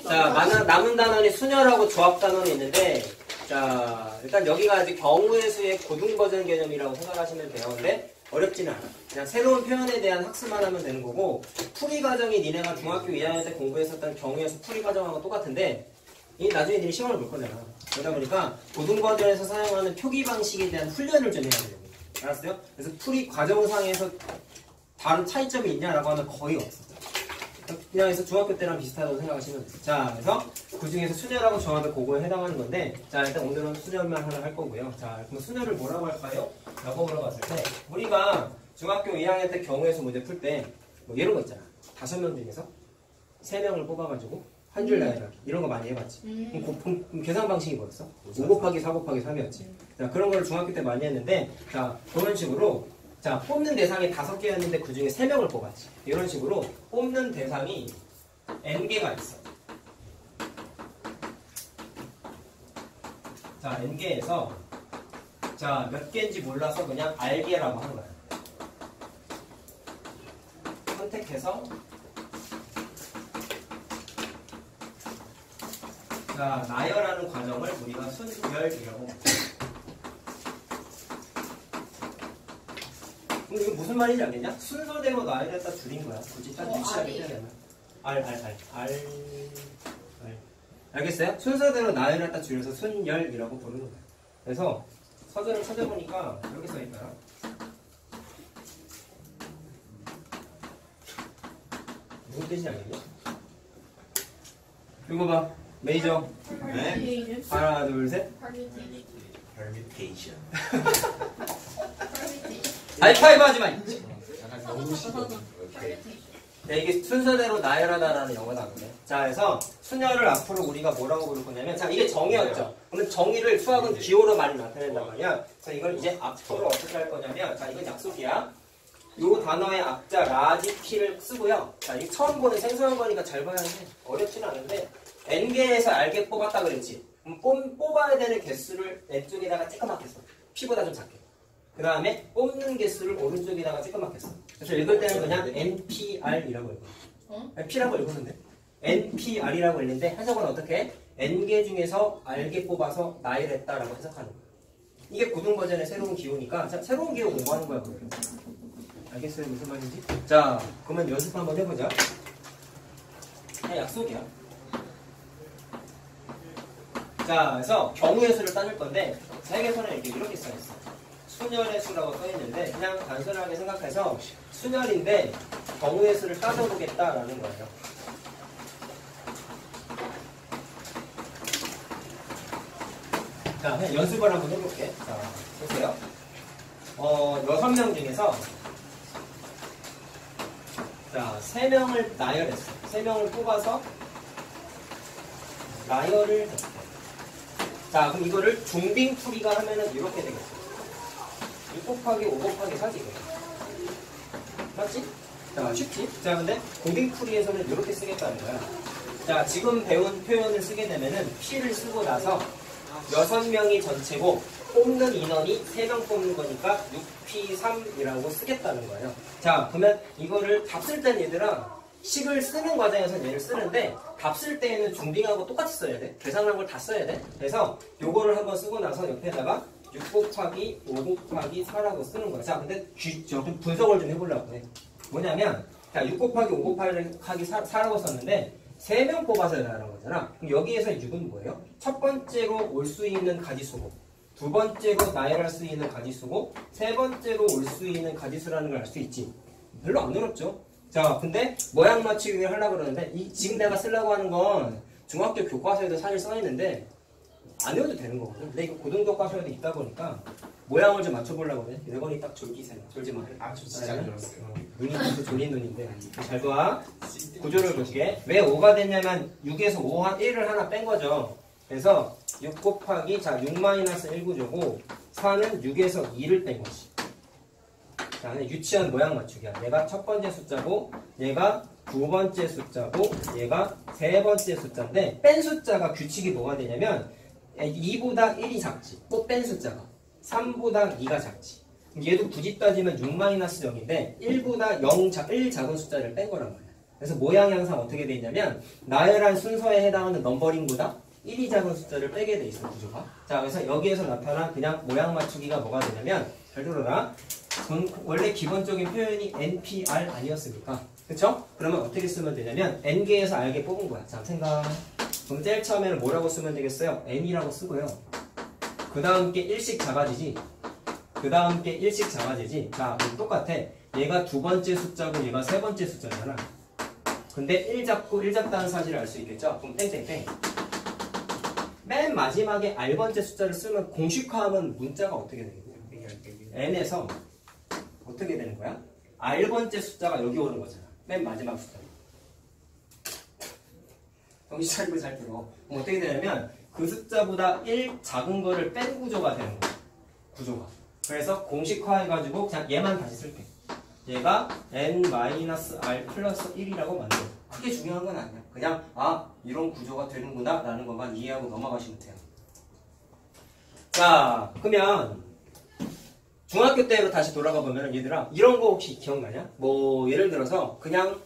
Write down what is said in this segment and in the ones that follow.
자, 남은 단원이 순열하고 조합 단원이 있는데, 자, 일단 여기가 아직 경우의 수의 고등 버전 개념이라고 생각하시면 돼요. 근데 어렵지는 않아. 그냥 새로운 표현에 대한 학습만 하면 되는 거고, 풀이 과정이 니네가 중학교 2학년 때 공부했었던 경우의 수 풀이 과정하고 똑같은데, 이 나중에 니네 시험을 볼 거잖아. 그러다 보니까 고등 버전에서 사용하는 표기 방식에 대한 훈련을 좀 해야 돼요. 알았어요? 그래서 풀이 과정상에서 다른 차이점이 있냐라고 하면 거의 없어. 그냥 해서 중학교 때랑 비슷하다고 생각하시면 돼요. 자, 그래서 그 중에서 순열하고 조합의 그거에 해당하는 건데, 자, 일단 오늘은 순열만 하나 할 거고요. 자, 그럼 순열을 뭐라고 할까요? 라고 물어봤을 때, 우리가 중학교 2학년 때 경우에서 문제 풀 때, 뭐 이런 거 있잖아. 5명 중에서 3명을 뽑아가지고 한 줄 나열하기. 이런 거 많이 해봤지. 그럼 계산 방식이 뭐였어? 5 곱하기 4 곱하기 3이었지. 자, 그런 걸 중학교 때 많이 했는데, 자, 그런 식으로, 자, 뽑는 대상이 5개였는데 그 중에 3명을 뽑았지. 이런 식으로 뽑는 대상이 n개가 있어. 자, n개에서, 자, 몇 개인지 몰라서 그냥 r개라고 한 거야. 선택해서, 자, 나열하는 과정을 우리가 순열이라고. 근데 이거 무슨 말인지 알겠냐? 순서대로 나열했다 줄인 거야. 굳이 딱 위치하게 되면. R. 알겠어요? 순서대로 나열했다 줄여서 순열이라고 부르는 거야. 그래서 서술을 찾아보니까 이렇게 써있더라. 무슨 뜻인지 알겠냐? 이거 봐. 메이저. 네. 하나, 둘, 셋. permutation. 하이파이브 하지 마. 약간 너무 싫어. 네, 이게 순서대로 나열하다라는 영어 단어네. 자, 그래서 순열을 앞으로 우리가 뭐라고 부를 거냐면, 자, 이게 정의였죠. 그러면 정의를 수학은 기호로 많이 나타낸단 말이야. 자, 이걸 이제 앞으로 어떻게 할 거냐면, 자, 이건 약속이야. 요 단어의 앞자 라지 P를 쓰고요. 자, 이 처음 보는 생소한 거니까 잘 봐야 돼. 어렵지는 않은데, n개에서 r개 뽑았다 그랬지. 그럼 뽑아야 되는 개수를 왼쪽에다가 쬐끄맣게 써. P보다 좀 작게. 그 다음에 뽑는 개수를 오른쪽에다가 쬐끄맣게 써. 그래서 읽을 때는 그냥 NPR이라고 읽어. P라고 읽었는데 NPR이라고 읽는데 해석은 어떻게 해? N개 중에서 R개 뽑아서 나열했다라고 해석하는 거야. 이게 고등 버전의 새로운 기호니까 자, 새로운 기호 공부하는 거야. 그러면. 알겠어요? 무슨 말인지? 자, 그러면 연습 한번 해보자. 약속이야. 자, 그래서 경우의 수를 따질 건데 세계선에 이렇게 써있어. 순열의 수라고 써있는데 그냥 단순하게 생각해서 순열인데 경우의 수를 따져보겠다라는 거예요. 자, 그냥 연습을 한번 해볼게. 자, 보세요. 6명 중에서 자, 3명을 나열했어. 3명을 뽑아서 나열을 했어. 자, 그럼 이거를 중빙풀이가 하면은 이렇게 되겠어. 6 곱하기 5 곱하기 4지. 맞지? 자, 쉽지? 자, 근데 고등풀이에서는 이렇게 쓰겠다는 거야. 자, 지금 배운 표현을 쓰게 되면은 P를 쓰고 나서 6명이 전체고 뽑는 인원이 3명 뽑는 거니까 6P3이라고 쓰겠다는 거예요. 자, 그러면 이거를 답 쓸 때는 얘들아 식을 쓰는 과정에서 얘를 쓰는데 답 쓸 때에는 중빙하고 똑같이 써야 돼. 계산한 걸 다 써야 돼. 그래서 요거를 한번 쓰고 나서 옆에다가 6 곱하기 5 곱하기 4라고 쓰는 거야. 자, 근데 좀 분석을 좀 해보려고 해. 뭐냐면 자, 6 곱하기 5 곱하기 4라고 썼는데 3명 뽑아서 나가는 거잖아. 그럼 여기에서 6은 뭐예요? 첫 번째로 올 수 있는 가지수고 두 번째로 나열할 수 있는 가지수고 세 번째로 올 수 있는 가지수라는 걸 알 수 있지. 별로 안 어렵죠. 자, 근데 모양 맞추기를 하려고 그러는데 지금 내가 쓰려고 하는 건 중학교 교과서에도 사실 써있는데 안 외워도 되는 거거든. 근데 이거 고등교과서에도 있다 보니까 모양을 좀 맞춰보려고 해. 이건이 딱 졸기세요. 졸지 마. 아, 저 진짜 안 들었어요. 눈이 또 졸린 눈인데. 잘 봐. 구조를 볼게. 왜 5가 됐냐면 6에서 1을 하나 뺀 거죠. 그래서 6 곱하기 자 6-1 구조고 4는 6에서 2를 뺀 거지. 자, 유치원 모양 맞추기야. 얘가 첫 번째 숫자고 얘가 두 번째 숫자고 얘가 세 번째 숫자인데 뺀 숫자가 규칙이 뭐가 되냐면 2보다 1이 작지. 또 뺀 숫자가 3보다 2가 작지. 얘도 굳이 따지면 6-0인데 1보다 1 작은 숫자를 뺀 거란 말이야. 그래서 모양이 항상 어떻게 돼 있냐면 나열한 순서에 해당하는 넘버링보다 1이 작은 숫자를 빼게 돼 있어 구조가. 자, 그래서 여기에서 나타난 그냥 모양 맞추기가 뭐가 되냐면 잘 들어라. 원래 기본적인 표현이 NPR 아니었습니까? 그쵸? 그러면 어떻게 쓰면 되냐면 N개에서 R개 뽑은 거야. 자, 생각. 그럼 제일 처음에는 뭐라고 쓰면 되겠어요? N이라고 쓰고요. 그 다음 게 1씩 작아지지. 그 다음 게 1씩 작아지지. 자, 그럼 똑같아. 얘가 두 번째 숫자고 얘가 세 번째 숫자잖아. 근데 1 잡고 1 잡다는 사실을 알 수 있겠죠? 그럼 땡땡땡. 맨 마지막에 R번째 숫자를 쓰면 공식화하면 문자가 어떻게 되겠냐? N에서 어떻게 되는 거야? R번째 숫자가 여기 오는 거잖아. 맨 마지막 숫자. 정신 차리고 잘 들어. 그럼 어떻게 되냐면 그 숫자보다 1 작은 거를 뺀 구조가 되는 거야. 구조가. 그래서 공식화해가지고 그냥 얘만 다시 쓸게. 얘가 n-r 플러스 1이라고 만들어. 크게 중요한 건 아니야. 그냥 이런 구조가 되는구나 라는 것만 이해하고 넘어가시면 돼요. 자, 그러면 중학교 때로 다시 돌아가 보면 얘들아 이런 거 혹시 기억나냐? 뭐 예를 들어서 그냥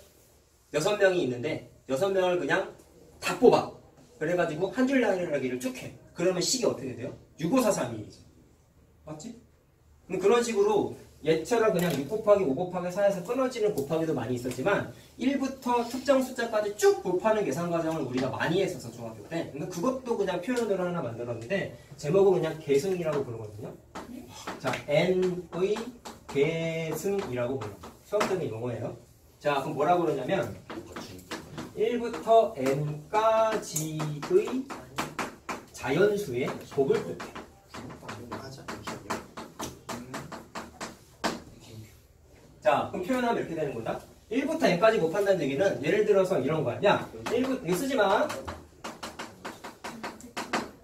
6명이 있는데 6명을 그냥 다 뽑아. 그래가지고 한 줄 나열하기를 쭉 해. 그러면 식이 어떻게 돼요? 6543이지. 맞지? 그런 식으로 얘처럼 그냥 6 곱하기 5 곱하기 4에서 끊어지는 곱하기도 많이 있었지만 1부터 특정 숫자까지 쭉 곱하는 계산 과정을 우리가 많이 했었어 중학교 때. 근데 그것도 그냥 표현으로 하나 만들었는데 제목은 그냥 계승이라고 부르거든요. 자, n의 계승이라고 불러. 수학적인 용어예요. 자, 그럼 뭐라고 그러냐면 1부터 n까지의 자연수의 곱을 뜻해. 자, 그럼 표현하면 이렇게 되는 거다. 1부터 n까지 곱한다는 얘기는 예를 들어서 이런 거야. 야, 1부 이거 쓰지 마.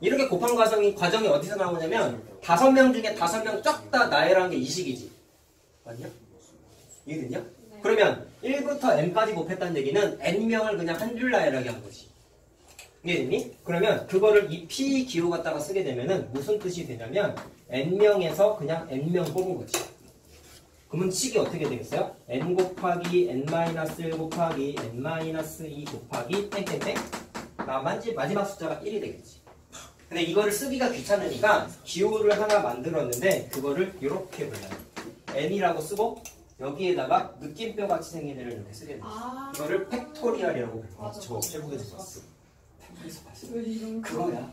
이렇게 곱한 과정이 어디서 나오냐면 5명 중에 5명 쫙 다 나열한 게 이 식이지. 맞냐? 이해됐냐? 네. 그러면 1부터 n까지 곱했다는 얘기는 n명을 그냥 한 줄 나열하게 한 거지. 이해됐니? 그러면 그거를 이 p 기호 갖다가 쓰게 되면은 무슨 뜻이 되냐면 n명에서 그냥 n명 뽑은 거지. 그러면 식이 어떻게 되겠어요? n 곱하기 n-1 곱하기 n-2 곱하기 땡땡땡. 마지막 숫자가 1이 되겠지. 근데 이거를 쓰기가 귀찮으니까 기호를 하나 만들었는데 그거를 이렇게 불러요. n이라고 쓰고 여기에다가 느낌표 같이 생긴 애를 이렇게 쓰게 돼요. 이거를 팩토리얼이라고 불러요. 저 태국에서 봤어. 태국에서 봤어. 그거야.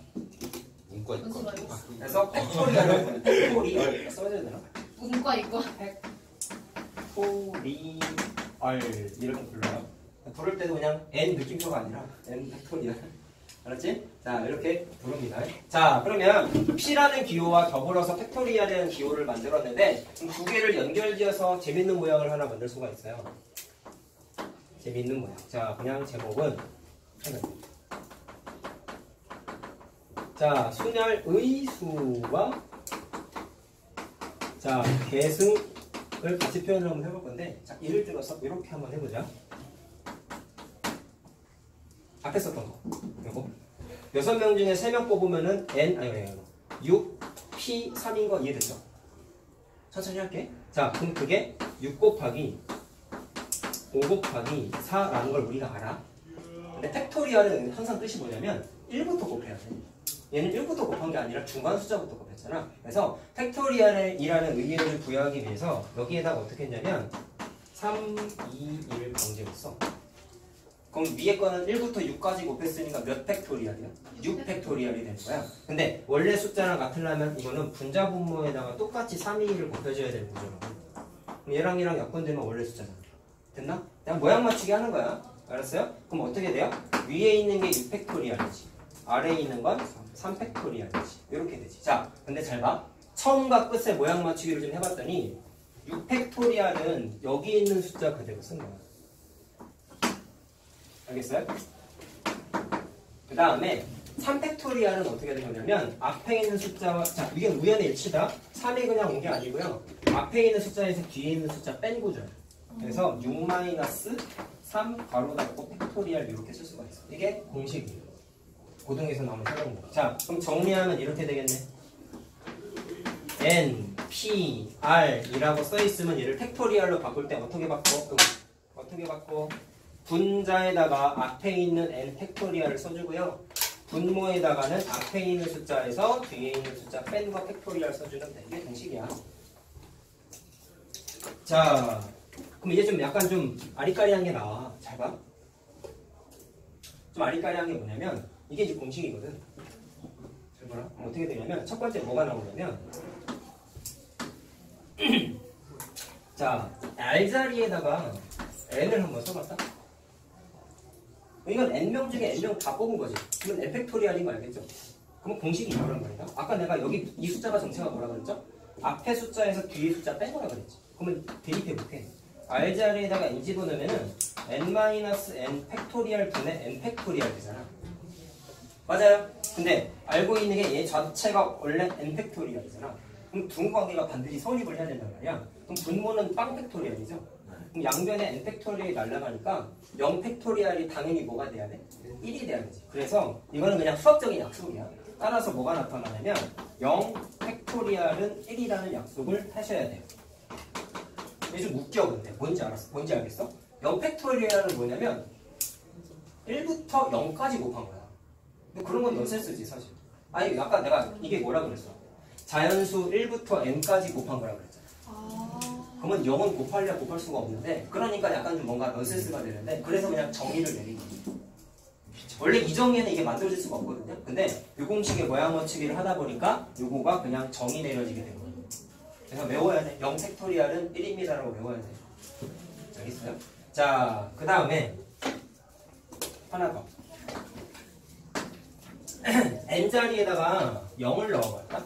문과 이과. 그래서 팩토리얼이라고 불러요. 팩토리얼 써줘야 되나? 문과 이과. 팩토리얼 이렇게 불러요. 부를 때도 그냥 n 느낌표가 아니라 n 팩토리얼. 알았지? 자, 이렇게 부릅니다. 자, 그러면 P라는 기호와 더불어서 팩토리얼이라는 기호를 만들었는데 두 개를 연결지어서 재밌는 모양을 하나 만들 수가 있어요. 재밌는 모양. 자, 그냥 제목은 자, 순열의 수와 자, 계승을 같이 표현을 한번 해볼 건데 자, 예를 들어서 이렇게 한번 해보자. 앞에 썼던 거. 요거. 6명 중에 3명 뽑으면은 n 6 p 3인 거 이해됐죠? 천천히 할게. 자, 그럼 그게 6 곱하기 5 곱하기 4라는 걸 우리가 알아. 근데 팩토리얼은 항상 뜻이 뭐냐면 1부터 곱해야 돼. 얘는 1부터 곱한 게 아니라 중간 숫자부터 곱했잖아. 그래서 팩토리얼이라는 의미를 부여하기 위해서 여기에다가 어떻게 했냐면 3, 2, 1 강제했어. 그럼 위에 거는 1부터 6까지 곱했으니까 몇 팩토리얼이야? 6 팩토리얼이 되는 거야. 근데 원래 숫자랑 같으려면 이거는 분자 분모에다가 똑같이 3, 2, 1을 곱해줘야 되는 거죠. 얘랑 얘랑 약분되면 원래 숫자잖아. 됐나? 그냥 모양 맞추기 하는 거야. 알았어요? 그럼 어떻게 돼요? 위에 있는 게 6 팩토리얼이지. 아래에 있는 건 3 팩토리얼이지. 이렇게 되지. 자, 근데 잘 봐. 처음과 끝에 모양 맞추기를 좀 해봤더니 6 팩토리얼은 여기 있는 숫자 그대로 쓴 거야. 알겠어요? 그 다음에 3팩토리얼은 어떻게 된 거냐면 앞에 있는 숫자와 자 이게 우연의 일치다. 3이 그냥 온 게 아니고요. 앞에 있는 숫자에서 뒤에 있는 숫자 뺀 거죠. 그래서 6-3 가로 닫고 팩토리얼 이렇게 쓸 수가 있어. 이게 공식이에요. 고등에서 나오는 새로운 거. 자, 그럼 정리하면 이렇게 되겠네. N, P, R 이라고 써있으면 얘를 팩토리얼로 바꿀 때 어떻게 바꿔? 어떻게 바꿔? 분자에다가 앞에 있는 n 팩토리얼을 써주고요. 분모에다가는 앞에 있는 숫자에서 뒤에 있는 숫자 뺀 거 팩토리얼 써주면 돼. 이게 공식이야. 자, 그럼 이제 좀 약간 좀 아리까리한 게 나와. 잘 봐. 좀 아리까리한 게 뭐냐면 이게 이제 공식이거든. 잘 봐라. 어떻게 되냐면 첫 번째 뭐가 나오냐면 자, R 자리에다가 n을 한번 써봤다. 이건 n명 중에 n명 다 뽑은 거지. 그러면 n 팩토리얼인 거 알겠죠? 그럼 공식이 이거란 말이다. 아까 내가 여기 이 숫자가 정체가 뭐라 그랬죠? 앞에 숫자에서 뒤에 숫자 뺀 거라 그랬지. 그러면 대입해볼게. R 자리에다가 n 집어넣으면은 n-n 팩토리얼 분의 n 팩토리얼 되잖아. 맞아요? 근데 알고 있는 게 얘 자체가 원래 n 팩토리얼이잖아. 그럼 분모관계가 반드시 성립을 해야 된단 말이야. 그럼 분모는 빵 팩토리얼이죠. 그럼 양변에 n 팩토리얼이 날아가니까 0 팩토리얼이 당연히 뭐가 돼야 돼? 1이 돼야 되지. 그래서 이거는 그냥 수학적인 약속이야. 따라서 뭐가 나타나냐면 0 팩토리얼은 1이라는 약속을 하셔야 돼요. 이게 좀 웃겨 근데 뭔지 알았어? 뭔지 알겠어? 0 팩토리얼은 뭐냐면 1부터 0까지 곱한 거야. 근데 그런 건 넌센스지 사실. 아니 아까 내가 이게 뭐라 그랬어? 자연수 1부터 n까지 곱한 거라 그랬잖아. 그러면 0은 곱하려 곱할 수가 없는데 그러니까 약간 좀 뭔가 넌센스가 되는데 그래서 그냥 정의를 내린 거예요. 원래 이 정의에는 이게 만들어질 수가 없거든요. 근데 이 공식의 모양 맞추기를 하다 보니까 요거가 그냥 정의 내려지게 된 거예요. 그래서 외워야 돼. 0 팩토리얼은 1입니다라고 외워야 돼. 알겠어요? 자, 그 다음에 하나 더. n자리에다가 0을 넣어볼까?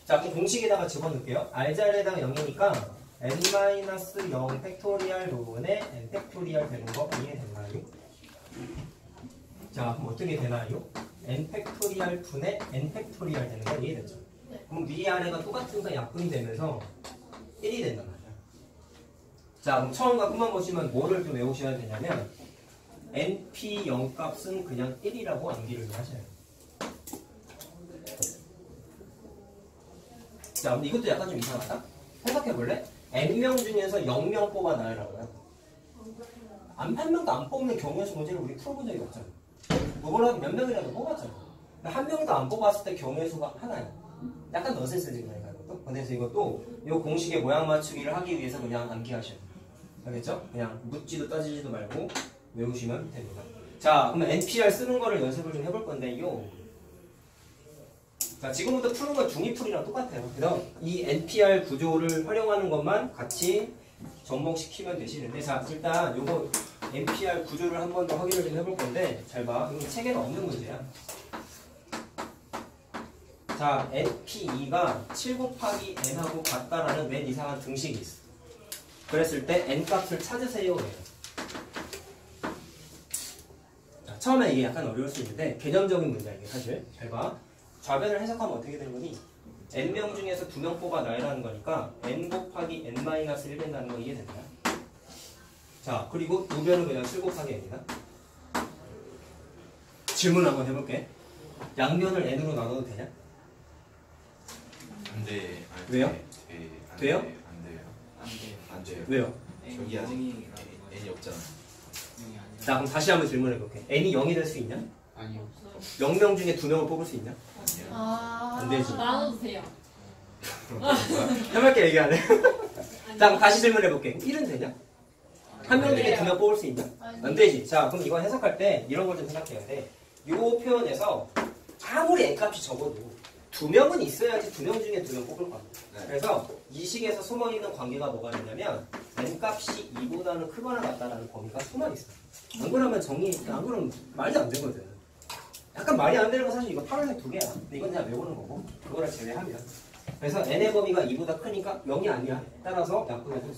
자, 그럼 공식에다가 집어넣을게요. R자리에다가 0이니까 n-0 팩토리얼 부분에 n 팩토리얼 되는 거 이해됐나요? 자, 그럼 어떻게 되나요? n 팩토리얼 분의 n 팩토리얼 되는 거 이해됐죠? 네. 그럼 위아래가 똑같은 거 약분이 되면서 1이 된단 말이야. 자, 그럼 처음과 끝만 보시면 뭐를 좀 외우셔야 되냐면 np0 값은 그냥 1이라고 암기를 좀 하셔야 돼요. 자, 근데 이것도 약간 좀 이상하다? 생각해볼래? n명 중에서 0명 뽑아놔요라고요. 한 명도 안 뽑는 경우에서 문제를 우리 풀어본 적이 없잖아. 뭐라도 몇 명이라도 뽑았잖아. 근데 한 명도 안 뽑았을 때 경우의 수가 하나야. 약간 넌센스지 그러니까 이것도. 그래서 이것도 이 공식의 모양 맞추기를 하기 위해서 그냥 암기하셔야 돼요. 알겠죠? 그냥 묻지도 따지지도 말고 외우시면 됩니다. 자, 그러면 NPR 쓰는 거를 연습을 좀 해볼 건데요. 자, 지금부터 푸는 건 중위풀이랑 똑같아요. 그래서 이 NPR 구조를 활용하는 것만 같이 접목시키면 되시는데, 자, 일단 요거 NPR 구조를 한 번 더 확인을 좀 해볼 건데, 잘 봐. 이건 책에는 없는 문제야. 자, NP2가 7 곱하기 n하고 같다라는 맨 이상한 등식이 있어. 그랬을 때 n 값을 찾으세요. 자, 처음에 이게 약간 어려울 수 있는데, 개념적인 문제야, 이게 사실. 잘 봐. 좌변을 해석하면 어떻게 되는 거니? n명 중에서 2명 뽑아놔라는 거니까 n 곱하기 n-1 된다는 거 이해된다. 자, 그리고 우변은 그냥 7 곱하기 n이다. 질문 한번 해볼게. 양변을 n으로 나눠도 되냐? 안 돼. 안 왜요? 돼. 안 돼요? 돼. 안 돼요. 안 돼요. 왜요? 저기 아직 n이 없잖아. 자, 그럼 다시 한번 질문해볼게. n이 0이 될 수 있냐? 아니요. 0명 중에 2명을 뽑을 수 있냐? 아니요. 안 되지. 나눠도 돼요. 해맑게 얘기하네. 자, 그럼 다시 질문해볼게. 1은 되냐? 한 명 중에 2명 뽑을 수 있냐? 안 되지. 자, 그럼 이거 해석할 때 이런 걸 좀 생각해야 돼. 이 표현에서 아무리 n값이 적어도 2명은 있어야지 2명 중에 2명 뽑을 거야. 네. 그래서 이 식에서 숨어있는 관계가 뭐가 되냐면 n값이 2보다는 크거나 같다라는 범위가 숨어있어. 안 그러면 안 그러면 말이 안 되거든. 약간 말이 안 되는 건 사실 이거 8월색 2개야. 근데 이건 그냥 외우는 거고 그거를 제외하면. 그래서 n의 범위가 2보다 크니까 0이 아니야. 따라서 약분해도 돼.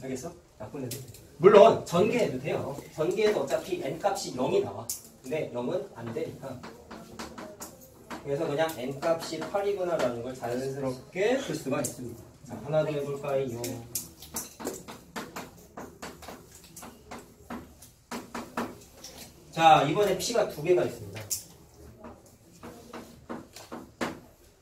알겠어? 약분해도 돼. 물론 전개해도 돼요. 전개해도 어차피 n값이 0이 나와. 근데 0은 안 되니까. 그래서 그냥 n값이 8이구나 라는 걸 자연스럽게 풀 수가 있습니다. 자, 하나 더 해볼까요? 자, 이번에 p가 2개가 있습니다.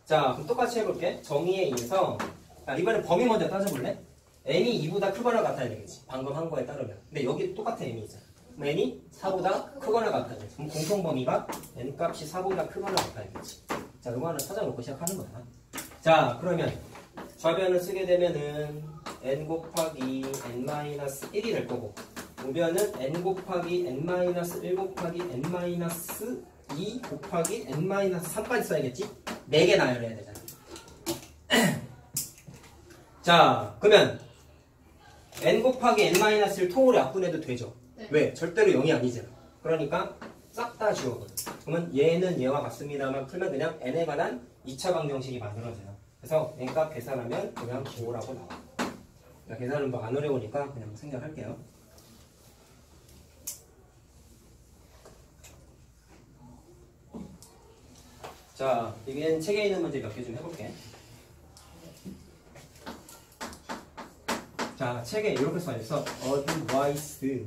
자, 그럼 똑같이 해볼게. 정의에 의해서, 자, 이번에 범위 먼저 따져볼래? n이 2보다 크거나 같아야 되겠지. 방금 한 거에 따르면. 근데 여기 똑같아 n이 있잖아. 그럼 n이 4보다 크거나 같아야 돼. 그럼 공통범위가 n 값이 4보다 크거나 같아야 되겠지. 자, 이거 하나 찾아놓고 시작하는 거야. 자, 그러면 좌변을 쓰게 되면은 n 곱하기 n-1이 될 거고, 우변은 n 곱하기 n-1 곱하기 n-2 곱하기 n-3까지 써야겠지? 4개 나열해야 되잖아. 자, 그러면 n 곱하기 n-를 통으로 약분해도 되죠? 네. 왜? 절대로 0이 아니잖아. 그러니까 싹 다 지워버려. 그러면 얘는 얘와 같습니다만 풀면 그냥 n에 관한 2차 방정식이 만들어져요. 그래서 n값 계산하면 그냥 5라고 나와. 계산은 뭐 안 어려우니까 그냥 생략할게요. 자, 이게 책에 있는 문제 몇 개 좀 해볼게. 자, 책에 이렇게 써있어. advice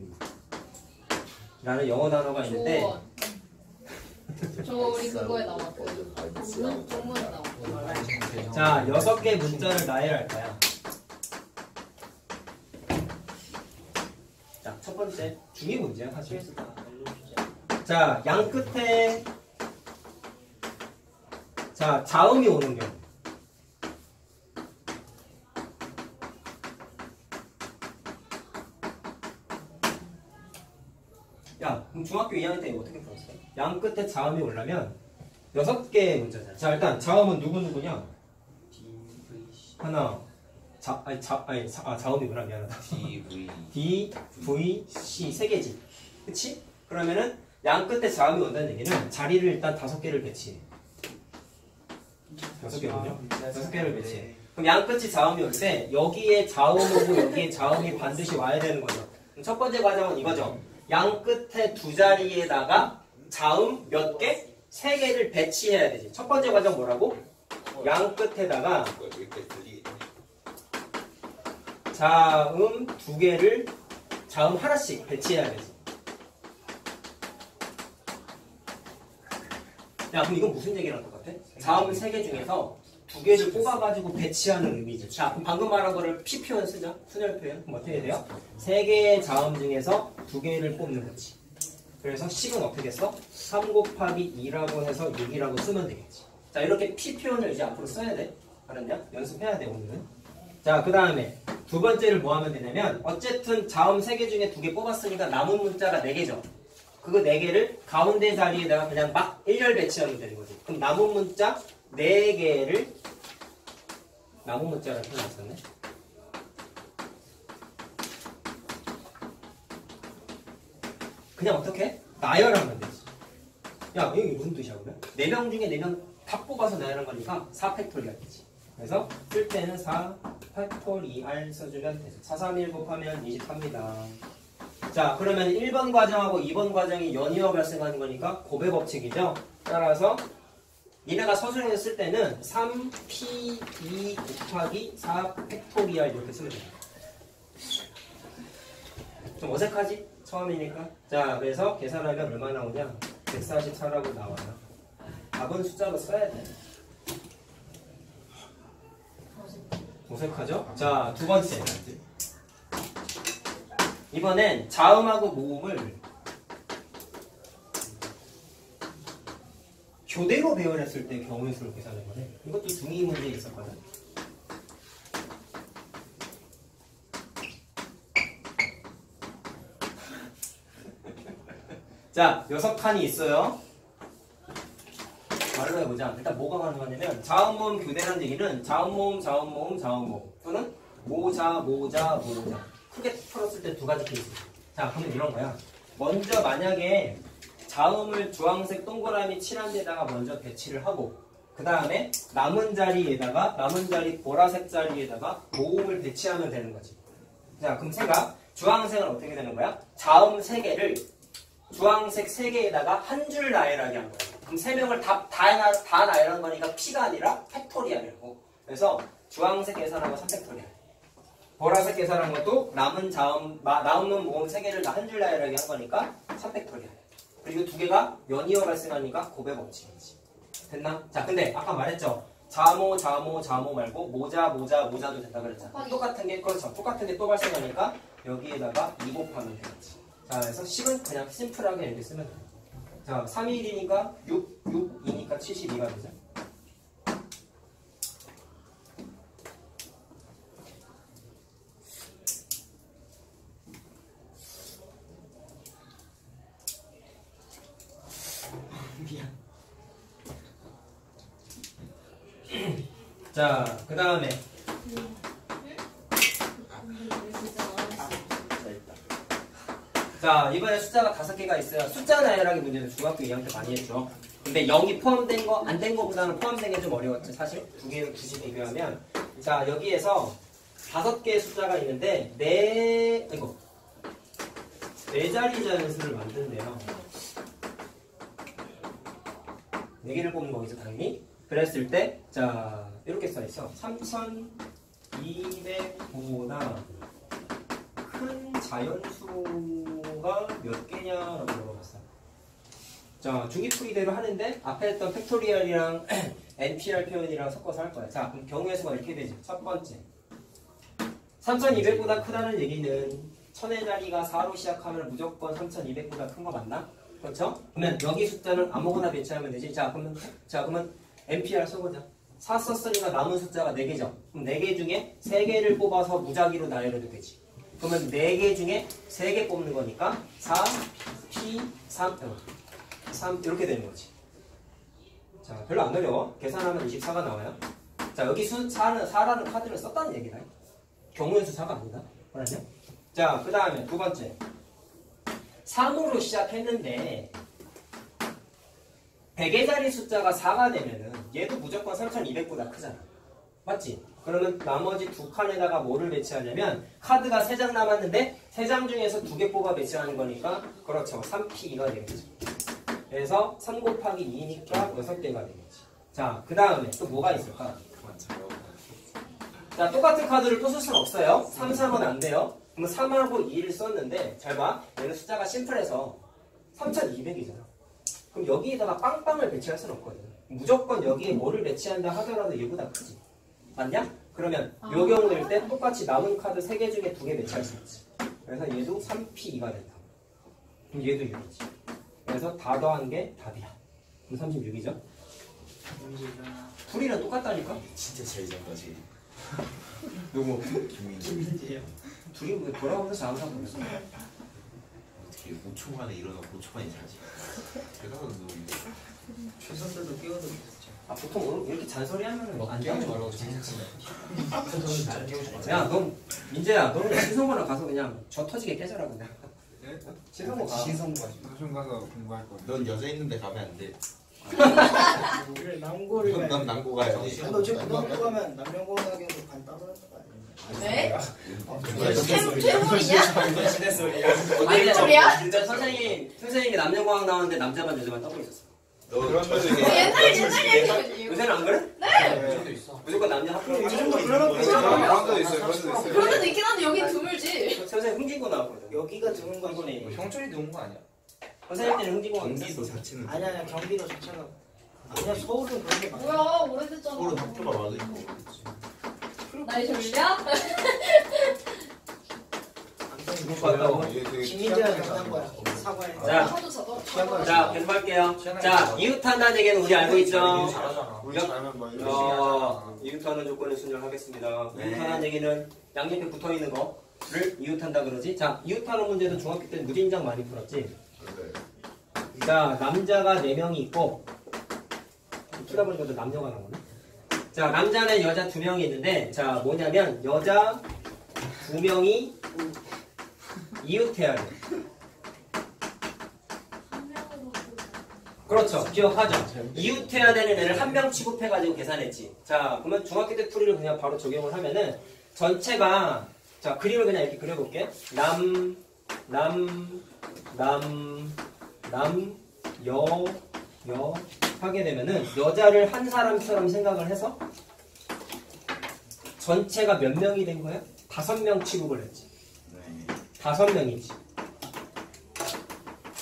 라는 영어 단어가 있는데, 저 우리 그거에 나왔거든. 동문에 나왔거든. 자, 6개 문자를 나열할 거야. 자, 첫 번째 중위 문제야, 사실. 자, 양 끝에 자, 자음이 오는 경우. 야, 그럼 중학교 2학년 때 이거 어떻게 풀었어? 양 끝에 자음이 오려면 6개의 문자잖아. 자, 일단 자음은 누구냐? 하나, 자음이구나. 미안하다. D, V, C 3개지. 그치? 그러면은 양 끝에 자음이 온다는 얘기는 자리를 일단 5개를 배치해. 6개군요? 6개를 배치해. 그럼 양 끝이 자음이 올 때 여기에 자음 오고 여기에 자음이 반드시 와야 되는 거죠. 그럼 첫 번째 과정은 이거죠. 양 끝에 두 자리에다가 자음 몇 개? 3개를 배치해야 되지. 첫 번째 과정 뭐라고? 양 끝에다가 자음 2개를 자음 하나씩 배치해야 되지. 야, 그럼 이건 무슨 얘기랑 똑같아? 자음 3개 중에서 2개를 뽑아가지고 배치하는 의미죠. 자, 그럼 방금 말한 거를 P 표현 쓰자. 순열 표현. 그럼 어떻게 돼요? 3개의 자음 중에서 2개를 뽑는 거지. 그래서 식은 어떻게 써? 3 곱하기 2라고 해서 6이라고 쓰면 되겠지. 자, 이렇게 P 표현을 이제 앞으로 써야 돼. 알았냐? 연습해야 돼, 오늘은. 자, 그 다음에 두 번째를 뭐 하면 되냐면 어쨌든 자음 3개 중에 2개 뽑았으니까 남은 문자가 4개죠. 그거 4개를 가운데 자리에다가 그냥 막 일렬 배치하면 되는 거지. 그럼 남은 문자 4개를 남은 문자를 표현했었네. 그냥 어떻게? 나열하면 되지. 야, 이게 무슨 뜻이야 그러면? 4명 중에 4명 다 뽑아서 나열한 거니까 4팩토리알이지. 그래서 쓸 때는 4팩토리알 써주면 되죠. 4, 3, 1 곱하면 23입니다. 자, 그러면 1번 과정하고 2번 과정이 연이어 발생하는 거니까 곱의 법칙이죠. 따라서 니네가 서술형에 쓸 때는 3p2 곱하기 4 팩토리알 이렇게 쓰면 됩니다. 좀 어색하지? 처음이니까. 자, 그래서 계산하면 얼마 나오냐? 144라고 나와요. 답은 숫자로 써야 돼. 어색하죠? 자, 두 번째. 이번엔 자음하고 모음을 교대로 배열했을 때 경우의 수를 계산해 보네. 이것도 중위 문제에 있었거든. 자, 6칸이 있어요. 말로 해보자. 일단 뭐가 가능하냐면 자음 모음 교대라는 얘기는 자음 모음, 자음 모음, 자음 모음 또는 모자, 모자, 모자. 크게 풀었을 때 두 가지 케이스. 자, 그러면 이런 거야. 먼저 만약에 자음을 주황색 동그라미 칠한 데다가 먼저 배치를 하고 그 다음에 남은 자리 보라색 자리에다가 모음을 배치하면 되는 거지. 자, 그럼 생각. 주황색은 어떻게 되는 거야? 자음 3개를 주황색 3개에다가 한 줄 나열하게 한 거야. 그럼 3명을 다 나열한 거니까 P가 아니라 팩토리알이라고. 그래서 주황색 계산하고 3팩토리알. 보라색 계산한 것도 남은 모음 3개를 한 줄 나열하게 한 거니까 3팩토리알. 그리고 2개가 연이어 발생하니까 곱의 법칙이지. 됐나? 자, 근데 아까 말했죠. 자모 말고 모자도 된다 그랬잖아. 똑같은 게 그렇죠. 똑같은 게 또 발생하니까 여기에다가 2 곱하면 되겠지. 자, 그래서 10은 그냥 심플하게 이렇게 쓰면 돼. 자, 3이 1이니까 6, 2니까 72가 되죠. 자, 그 다음에 자, 이번에 숫자가 5개가 있어요. 숫자 나열하기 문제는 중학교 2학년 때 많이 했죠. 근데 0이 포함된 거, 안 된 거보다는 포함된 게 좀 어려웠지, 사실. 두 개를 굳이 비교하면. 자, 여기에서 5개의 숫자가 있는데, 네 자리 자연수를 만든대요. 4개를 뽑는 거겠죠, 당연히. 그랬을 때, 자, 이렇게 써있어. 3200보다 큰 자연수가 몇 개냐라고 물어봤어. 자, 주기풀이대로 하는데 앞에 했던 팩토리얼이랑 NPR 표현이랑 섞어서 할 거야. 자, 그럼 경우의 수가 이렇게 되지. 첫 번째, 3200보다 크다는 얘기는 1000의 자리가 4로 시작하면 무조건 3200보다 큰 거 맞나? 그렇죠? 그러면 여기 숫자는 아무거나 배치하면 되지. 자, 그러면 NPR 써보자. 4 썼으니까 남은 숫자가 4개죠. 그럼 4개 중에 3개를 뽑아서 무작위로 나열해도 되지. 그러면 4개 중에 3개 뽑는 거니까 4, P, 3 이렇게 되는 거지. 자, 별로 안 어려워. 계산하면 24가 나와요. 자, 여기 4라는 카드를 썼다는 얘기다. 경우의 수 4가 아니다. 알았냐? 자, 그 다음에 두 번째. 3으로 시작했는데 100의 자리 숫자가 4가 되면은 얘도 무조건 3200보다 크잖아. 맞지? 그러면 나머지 두 칸에다가 뭐를 배치하냐면 카드가 3장 남았는데 3장 중에서 2개 뽑아 배치하는 거니까 그렇죠. 3P2가 되겠죠. 그래서 3 곱하기 2니까 6개가 되겠지. 자, 그 다음에 또 뭐가 있을까? 자, 똑같은 카드를 또 쓸 수는 없어요. 3, 3은 안 돼요. 그럼 3하고 2를 썼는데 잘 봐. 얘는 숫자가 심플해서 3200이잖아. 그럼 여기에다가 빵빵을 배치할 수는 없거든. 무조건 여기에 뭐를 배치한다 하더라도 얘보다 크지. 맞냐? 그러면 요 경우일 때 똑같이 남은 카드 3개 중에 2개 배치할 수 있지. 그래서 얘도 3P2가 된다. 그럼 얘도 6이지. 그래서 다 더한 게 답이야. 그럼 36이죠? 둘이랑 똑같다니까? 진짜 잘 잡아지. 누구? 김민재. 둘이 왜 돌아오면서 잘한다고 그랬어? 어떻게 5초 만에 일어나고 5초 만에 자지? 대단한 놈인데. 최선들도 끼워도 있었죠. 아, 보통 오늘 이렇게 잔소리하면은 안 깨우지 되는 말라고 거지. 장난치네. 야, 넌 민재야, 너는 그냥 신성고나 가서 그냥 저 터지게 깨져라 그냥. 네? 신성고 가. 신성고 가지고. 도심 가서 공부할 거예요. 넌 여자 있는데 가면 안 돼. 그래 남고를 넌 남고 가야지. 너 지금 고등학교 가면 남녀공학에서 반 따로 할거 아니야? 네? 최물이냐? 아니, 소리야? 진짜 선생님이 남녀공학 나왔는데 남자반 여자반 떠고 있었어. 너 옛날 얘기거든요. 요새는 안 그래? 네. 무조건 남녀 학교. 요즘도 그런 거 있잖아. 그런 데도 있어요. 그런 데도 있어요. 그런 데도 있긴 한데 여긴 드물지. 선생님 흥진고 나왔거든. 여기가 드문 거지. 이번에 형철이 누운 거 아니야? 선생님 때는 흥진고 경기도 나왔어. 자체는 아니야 경기도 자체가 아니야 서울은 그런 게 많아. 뭐야 오래됐잖아. 서울은 학교가 많으니까. 나이 졸려? 누구 같다고? 김민재가 장난 거야. 사과해. 자. 하도 자도. 자, 계속할게요. 자, 이웃한다는 얘기는 우리 알고 있죠? 잘하잖아. 우리 역- 잘하면 뭐 이런 거 이웃하는 조건을 순정하겠습니다. 네. 이웃하는 얘기는 양옆에 붙어있는 거를 이웃한다 그러지. 자, 이웃하는 문제도 중학교 때 무진장 많이 풀었지. 자, 남자가 4명이 있고 풀다 보니까 또 남녀가 나오네. 자, 남자는 여자 2명이 있는데 자, 뭐냐면 여자 2명이 이웃해야 돼. 그렇죠. 기억하죠? 이웃해야 되는 애를 한 명 취급해가지고 계산했지. 자, 그러면 중학교 때 풀이를 그냥 바로 적용을 하면은 전체가 자, 그림을 그냥 이렇게 그려볼게. 여 하게 되면은 여자를 한 사람처럼 생각을 해서 전체가 몇 명이 된 거야? 5명 취급을 했지. 5명이지.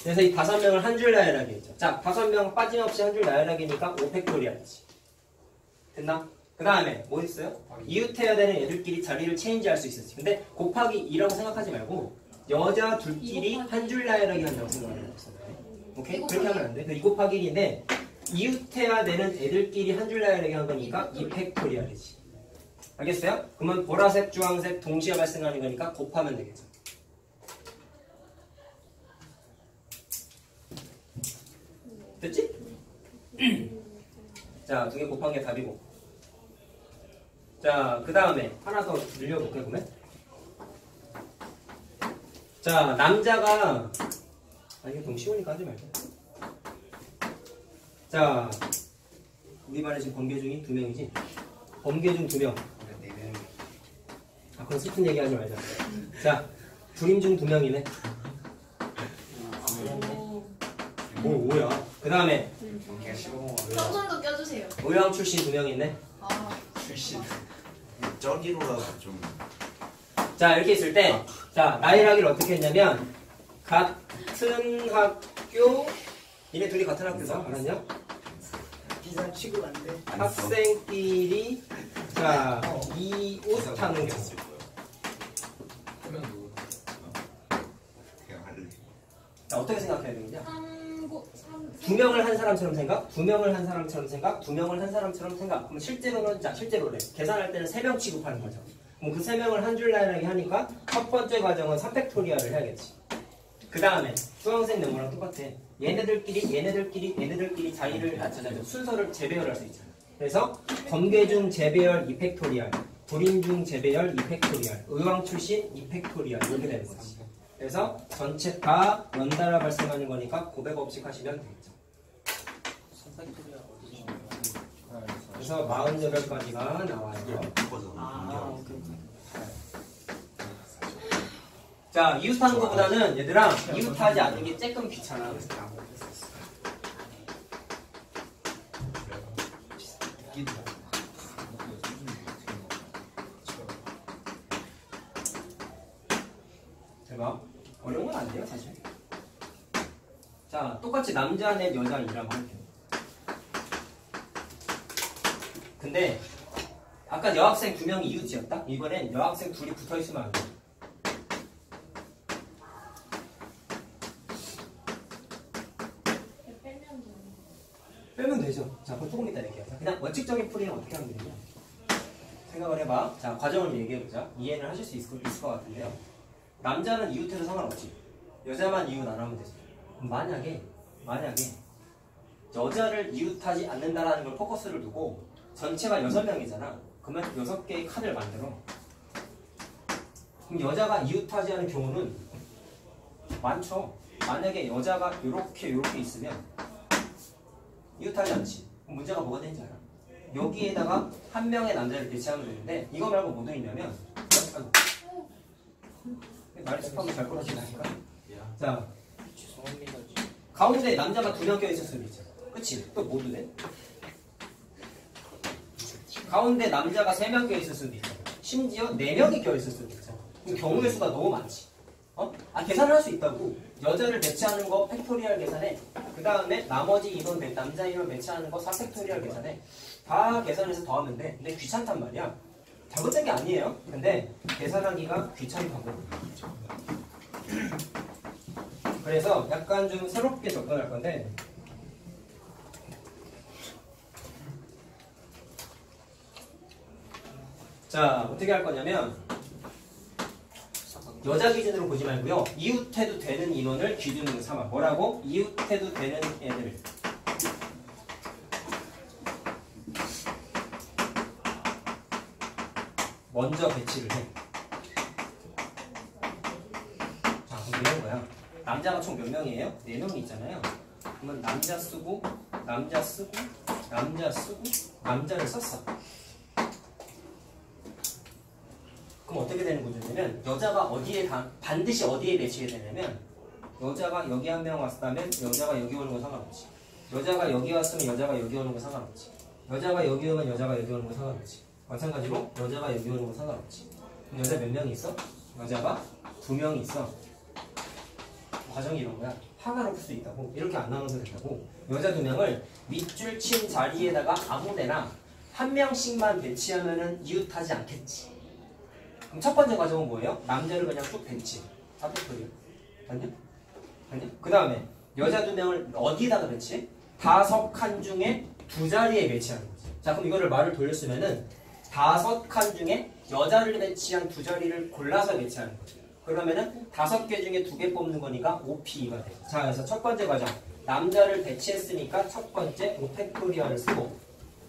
그래서 이 5명을 한 줄 나열하게 했죠. 자, 5명 빠짐없이 한 줄 나열하기니까 5팩토리알이지. 됐나? 그 다음에 뭐 있어요? 이웃해야 되는 애들끼리 자리를 체인지할 수 있었지. 근데 곱하기 2라고 생각하지 말고 여자 둘끼리 한 줄 나열하기 한다고 생각하면 돼. 오케이? 그렇게 하면 안 돼. 2 곱하기 1인데 이웃해야 되는 애들끼리 한 줄 나열하기 한 거니까 2 팩토리얼이지. 알겠어요? 그러면 보라색, 주황색 동시에 발생하는 거니까 곱하면 되겠죠. 됐지? 자, 2개 곱한 게 답이고. 자, 그 다음에 하나 더 늘려볼게요, 그러면. 자, 남자가 이게 너무 쉬우니까 하지 말자. 자, 우리말에 지금 범계 중이 2명이지? 범계 중 2명. 아, 그건 슬픈 얘기 하지 말자. 자, 불임 중 2명이네. 오, 뭐야? 그 다음에 평선도 껴주세요. 의왕 출신 2명이네. 아, 출신 저기로라도 좀 자, 이렇게 있을 때, 자, 나열하기를 어떻게 했냐면, 같은 학교, 얘네 둘이 같은 학교다. 알았냐? 비상 취급 안 돼. 학생끼리, 자, 이웃하는 경우. 그러면 누구? 그냥 할래. 자, 어떻게 생각해야 되느냐? 3 2명을 한 사람처럼 생각, 2명을 한 사람처럼 생각, 2명을 한 사람처럼 생각. 그럼 실제로는, 자, 실제로래. 계산할 때는 3명 취급하는 거죠. 그럼 그 3명을 한 줄 나열하게 하니까 첫 번째 과정은 3팩토리얼을 해야겠지. 그 다음에 수강생 네모랑 똑같아. 얘네들끼리 자리를 순서를 재배열할 수 있잖아. 그래서 범계 중 재배열 2팩토리얼, 불임 중 재배열 2팩토리얼, 의왕 출신 2팩토리얼 이렇게 되는 거지. 그래서 전체 다 연달아 발생하는 거니까 고백 법칙 하시면 되겠죠. 그래서 48가지가 나와요. 아, 오케이. 자, 이웃하는 것보다는 얘들아, 이웃하지 않는 게 조금 귀찮아. 대박. 어려운 건 아니에요, 사실. 자, 똑같이 남자 넷 여자 2라고 할게요. 근데 아까 여학생 2명이 이웃이었다? 이번엔 여학생 둘이 붙어있으면 안 돼. 빼면 되죠. 자, 그럼 조금 이따 얘기하자. 그냥 원칙적인 풀이는 어떻게 하면 되냐? 생각을 해봐. 자, 과정을 얘기해보자. 이해는 하실 수 있을 것 같은데요. 남자는 이웃해도 상관없지. 여자만 이웃 안 하면 되지. 만약에 여자를 이웃하지 않는다라는 걸 포커스를 두고 전체가 6명이잖아. 그러면 6개의 칸을 만들어. 그럼 여자가 이웃하지 않은 경우는 많죠. 만약에 여자가 이렇게 있으면 이웃하지 않지. 그럼 문제가 뭐가 되는지 알아? 여기에다가 한 명의 남자를 배치하면 되는데 이거 말고 뭐 되냐면 말이 습하면 잘 걸어지다니까. 자, 가운데 남자가 2명 껴있을 수도 있잖아. 그치? 또 뭐도 돼? 가운데 남자가 3명 껴있을 수도 있잖아. 심지어 4명이 껴있을 수도 있잖아. 경우의 수가 너무 많지. 계산을 할 수 있다고. 여자를 배치하는 거 팩토리얼 계산해. 그 다음에 나머지 인원, 남자 인원 배치하는 거 4팩토리얼 계산해. 다 계산해서 더하면 돼. 근데 귀찮단 말이야. 잘못된 게 아니에요. 근데 계산하기가 귀찮다고. 그래서 약간 좀 새롭게 접근할 건데 자, 어떻게 할 거냐면 여자 기준으로 보지 말고요. 이웃해도 되는 인원을 기준으로 삼아. 뭐라고? 이웃해도 되는 애들. 먼저 배치를 해. 자, 그럼 이런 거야. 남자가 총 몇 명이에요? 4명이 있잖아요. 그러면 남자 쓰고, 남자를 썼어. 그럼 어떻게 되는 구조냐면 여자가 반드시 어디에 배치게 되냐면 여자가 여기 한 명 왔다면 여자가 여기 오는 건 상관없지. 여자가 여기 왔으면 여자가 여기 오는 건 상관없지. 여자가 여기 오면 여자가 여기 오는 건 상관없지. 마찬가지로 여자가 여기 오는 건 상관없지. 그럼 여자 몇 명이 있어? 여자가 2명이 있어. 과정이 이런 거야. 하나로 풀 수 있다고. 이렇게 안 나눠도 된다고. 여자 2명을 밑줄 친 자리에다가 아무데나 한 명씩만 배치하면은 이웃하지 않겠지. 그럼 첫 번째 과정은 뭐예요? 남자를 그냥 쭉 배치. 4팩토리얼. 아니야? 아니야? 그 다음에 여자 2명을 어디다가 배치해? 5칸 중에 2자리에 배치하는 거지. 자, 그럼 이거를 말을 돌렸으면은 5칸 중에 여자를 배치한 2자리를 골라서 배치하는 거지. 그러면은 5개 중에 2개 뽑는 거니까 5P가 돼. 자, 그래서 첫 번째 과정. 남자를 배치했으니까 첫 번째 5팩토리얼을 쓰고,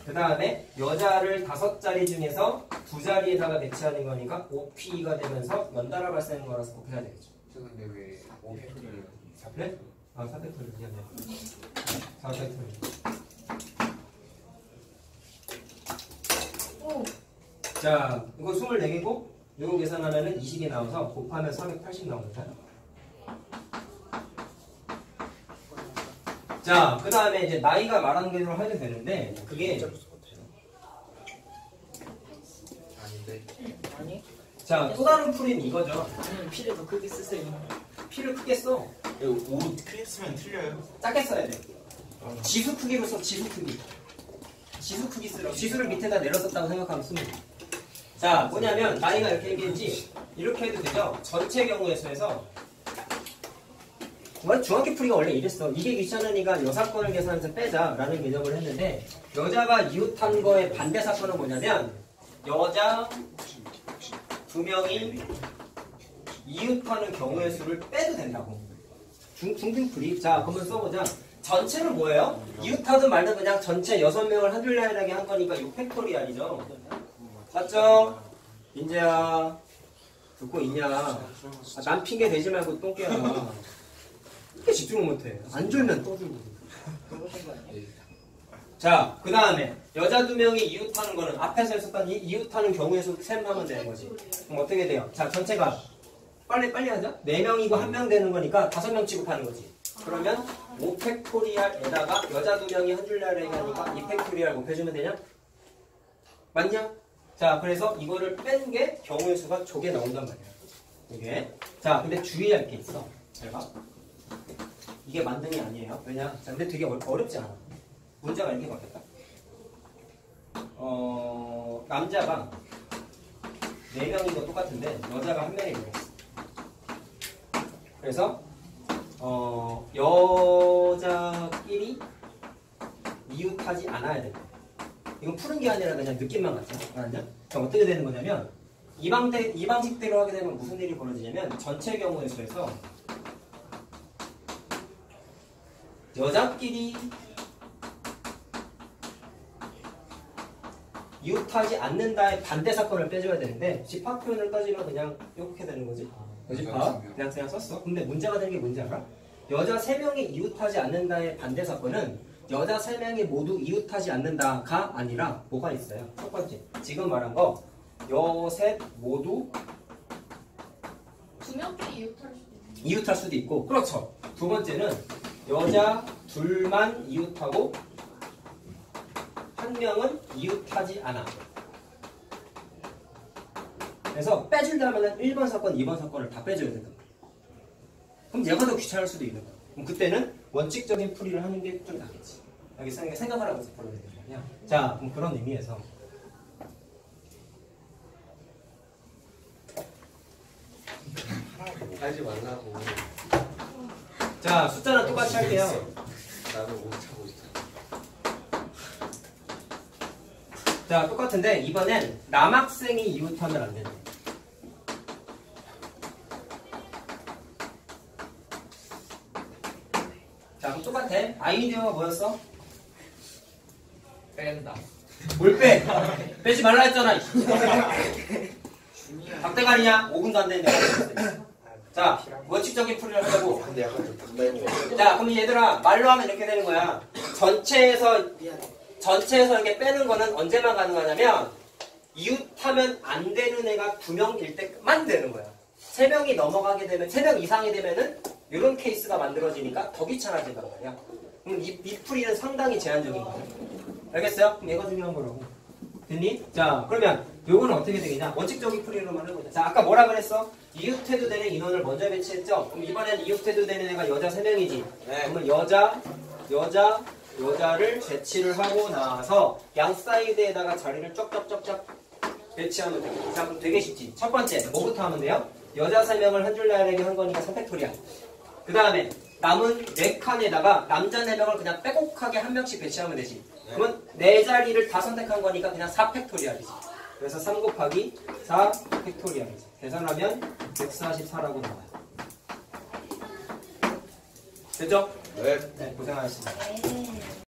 그 다음에 여자를 5자리 중에서 2자리에다가 배치하는 거니까 5P가 되면서 연달아 발생하는 거라서 꼭 해야 되겠죠. 저 근데 왜 5팩토리얼 그래? 아, 4팩토리얼 미안해. 4팩토리얼. 오. 자, 이거 24개고 이거 계산하면은 20이 나와서 곱하면 480 나옵니다. 자, 그 다음에 이제 나이가 말하는 대로 해도 되는데 그게 아닌데. 아니? 자, 또 다른 풀이는 이거죠. 아니면 피를 더 크게 쓰세요. 피를 크게 써. 이거 5 크게 쓰면 틀려요. 작게 써야 돼. 지수 크기로 써, 지수 크기. 지수 크기 쓰라고. 지수를 밑에다 내려섰다고 생각하면 쓰면 돼. 자, 뭐냐면 나이가 이렇게 얘기했지. 이렇게 해도 되죠. 전체 경우의 수에서 중학교 풀이가 원래 이랬어. 이게 귀찮으니까 여사건을 계산해서 빼자라는 개념을 했는데, 여자가 이웃한 거의 반대 사건은 뭐냐면 여자 2명이 이웃하는 경우의 수를 빼도 된다고. 중등풀이. 자, 그러면 써보자. 전체는 뭐예요? 이웃하든 말든 그냥 전체 6명을 한 줄라인하게 한 거니까 6팩토리얼이죠. 맞죠? 인재야, 듣고 있냐? 난 핑계 대지 말고 똥개야. 이렇게 집중을 못해. 안 졸면 떠들고. 그러신 거 아니에요? 자, 그 다음에 여자 2명이 이웃하는 거는 앞에서 했었던 이 이웃하는 경우의 수 셈하면 되는 거지. 그럼 어떻게 돼요? 자, 전체가 빨리 하자. 4명이고 1명 되는 거니까 5명 취급하는 거지. 그러면 5팩토리얼에다가 여자 2명이 한 줄라인하게 하니까 2팩토리얼 곱해주면 되냐? 맞냐? 자, 그래서 이거를 뺀 게 경우의 수가 저게 나온단 말이야. 이게. 자, 근데 주의할 게 있어. 잘 봐. 이게 만등이 아니에요. 왜냐? 자, 근데 되게 어렵지 않아. 문제가 이렇게 바뀌었다. 남자가 4명인 거 똑같은데 여자가 1명이 들어있어. 그래서 여자끼리 이웃하지 않아야 된다. 이건 푸는 게 아니라 그냥 느낌만 같죠. 알았냐? 그럼 어떻게 되는 거냐면 이 방식대로 하게 되면 무슨 일이 벌어지냐면 전체 경우의 수에서 여자끼리 이웃하지 않는다의 반대 사건을 빼줘야 되는데 집합 표현을 따지면 그냥 이렇게 되는 거지. 집합 그냥 썼어. 근데 문제가 되는 게 뭔지 알아? 여자 3명이 이웃하지 않는다의 반대 사건은 여자 3명이 모두 이웃하지 않는다가 아니라 뭐가 있어요? 첫 번째, 지금 말한 거 여셋 모두 2명끼리 이웃할 수도 있는. 이웃할 수도 있고, 그렇죠. 두 번째는 여자 둘만 이웃하고 한 명은 이웃하지 않아. 그래서 빼주려면 1번 사건, 2번 사건을 다 빼줘야 된다. 그럼 얘가 더 귀찮을 수도 있는 거야. 그럼 그때는 원칙적인 풀이를 하는 게 좀 낫겠지. 여기 생각하라고 해서 풀어야 되는 거 아니야. 자, 그럼 그런 의미에서 하지 말라고. 자, 숫자는 똑같이 할게요. 나는 못 차고 있잖아. 자, 똑같은데 이번엔 남학생이 이웃하면 안 된대. 자, 그럼 똑같아. 아이디어가 뭐였어? 뺀다. 뭘 빼? 빼지 말라 했잖아. 박대가리냐? 5분도 안 되는데. 자, 원칙적인 풀이를 하자고. 근데 약간 좀 담당인 거 같아. 자, 그럼 얘들아, 말로 하면 이렇게 되는 거야. 전체에서 이렇게 빼는 거는 언제만 가능하냐면 이웃하면 안 되는 애가 2명일 때만 되는 거야. 3명이 넘어가게 되면, 3명 이상이 되면은 이런 케이스가 만들어지니까 더 귀찮아진단 말이야. 그럼 이 풀이는 상당히 제한적인 거야. 알겠어요? 그럼 얘가 중요한 거라고. 됐니? 자, 그러면 요거는 어떻게 되겠냐? 원칙적인 풀이로만 해보자. 자, 아까 뭐라 그랬어? 이웃해도 되는 인원을 먼저 배치했죠? 그럼 이번엔 이웃해도 되는 애가 여자 3명이지. 네. 그러면 여자, 여자를 배치를 하고 나서 양 사이드에다가 자리를 쫙쫙쫙쫙 배치하면 돼요. 자, 그럼 되게 쉽지. 첫 번째, 뭐부터 하면 돼요? 여자 3명을 한 줄 나열하게 한 거니까 3팩토리야. 그 다음에 남은 4칸에다가 남자 4명을 그냥 빼곡하게 한 명씩 배치하면 되지. 그러면 4자리를 다 선택한 거니까 그냥 4팩토리알이지. 그래서 3 곱하기 4 팩토리알이지. 계산하면 144라고 나와요. 됐죠? 네. 네, 고생하셨습니다. 네.